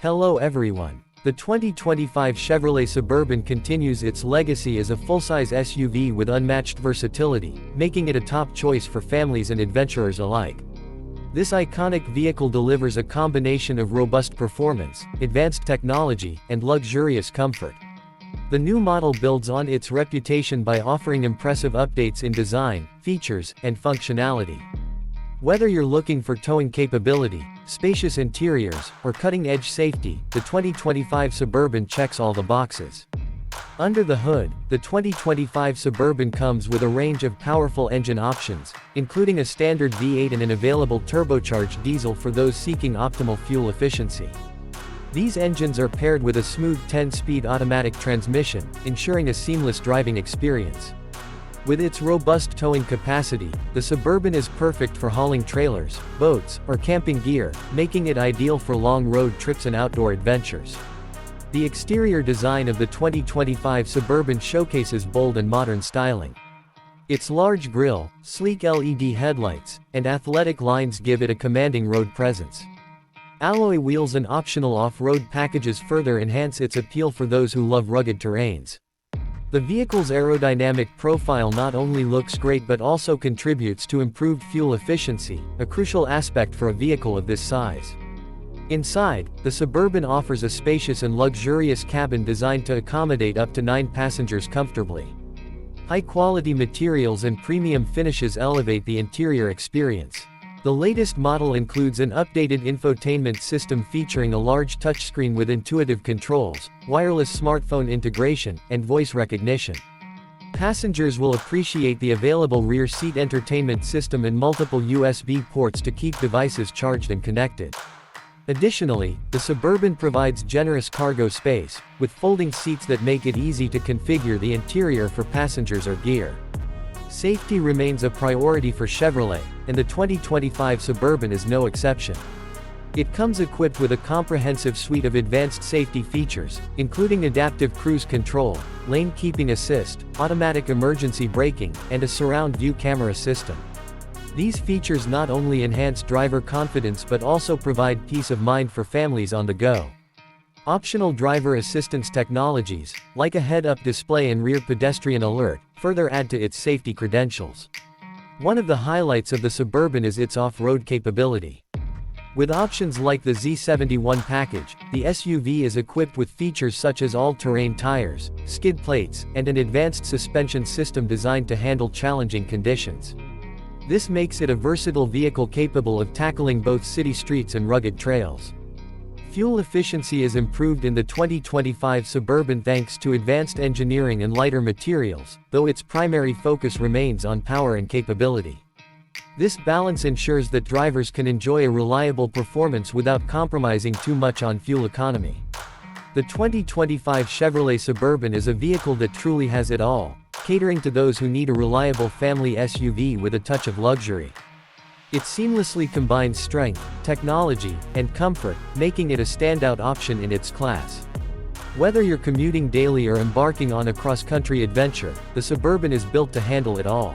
Hello everyone. The 2025 Chevrolet Suburban continues its legacy as a full-size SUV with unmatched versatility, making it a top choice for families and adventurers alike. This iconic vehicle delivers a combination of robust performance, advanced technology, and luxurious comfort. The new model builds on its reputation by offering impressive updates in design, features, and functionality. Whether you're looking for towing capability, spacious interiors, or cutting-edge safety, the 2025 Suburban checks all the boxes. Under the hood, the 2025 Suburban comes with a range of powerful engine options, including a standard V8 and an available turbocharged diesel for those seeking optimal fuel efficiency. These engines are paired with a smooth 10-speed automatic transmission, ensuring a seamless driving experience. With its robust towing capacity, the Suburban is perfect for hauling trailers, boats, or camping gear, making it ideal for long road trips and outdoor adventures. The exterior design of the 2025 Suburban showcases bold and modern styling. Its large grille, sleek LED headlights, and athletic lines give it a commanding road presence. Alloy wheels and optional off-road packages further enhance its appeal for those who love rugged terrains. The vehicle's aerodynamic profile not only looks great but also contributes to improved fuel efficiency, a crucial aspect for a vehicle of this size. Inside, the Suburban offers a spacious and luxurious cabin designed to accommodate up to 9 passengers comfortably. High-quality materials and premium finishes elevate the interior experience. The latest model includes an updated infotainment system featuring a large touchscreen with intuitive controls, wireless smartphone integration, and voice recognition. Passengers will appreciate the available rear seat entertainment system and multiple USB ports to keep devices charged and connected. Additionally, the Suburban provides generous cargo space, with folding seats that make it easy to configure the interior for passengers or gear. Safety remains a priority for Chevrolet, and the 2025 Suburban is no exception. It comes equipped with a comprehensive suite of advanced safety features, including adaptive cruise control, lane keeping assist, automatic emergency braking, and a surround view camera system. These features not only enhance driver confidence but also provide peace of mind for families on the go. Optional driver assistance technologies, like a head-up display and rear pedestrian alert, further add to its safety credentials. One of the highlights of the Suburban is its off-road capability. With options like the Z71 package, the SUV is equipped with features such as all-terrain tires, skid plates, and an advanced suspension system designed to handle challenging conditions. This makes it a versatile vehicle capable of tackling both city streets and rugged trails. Fuel efficiency is improved in the 2025 Suburban thanks to advanced engineering and lighter materials, though its primary focus remains on power and capability. This balance ensures that drivers can enjoy a reliable performance without compromising too much on fuel economy. The 2025 Chevrolet Suburban is a vehicle that truly has it all, catering to those who need a reliable family SUV with a touch of luxury. It seamlessly combines strength, technology, and comfort, making it a standout option in its class. Whether you're commuting daily or embarking on a cross-country adventure, the Suburban is built to handle it all.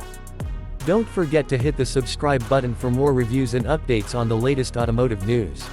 Don't forget to hit the subscribe button for more reviews and updates on the latest automotive news.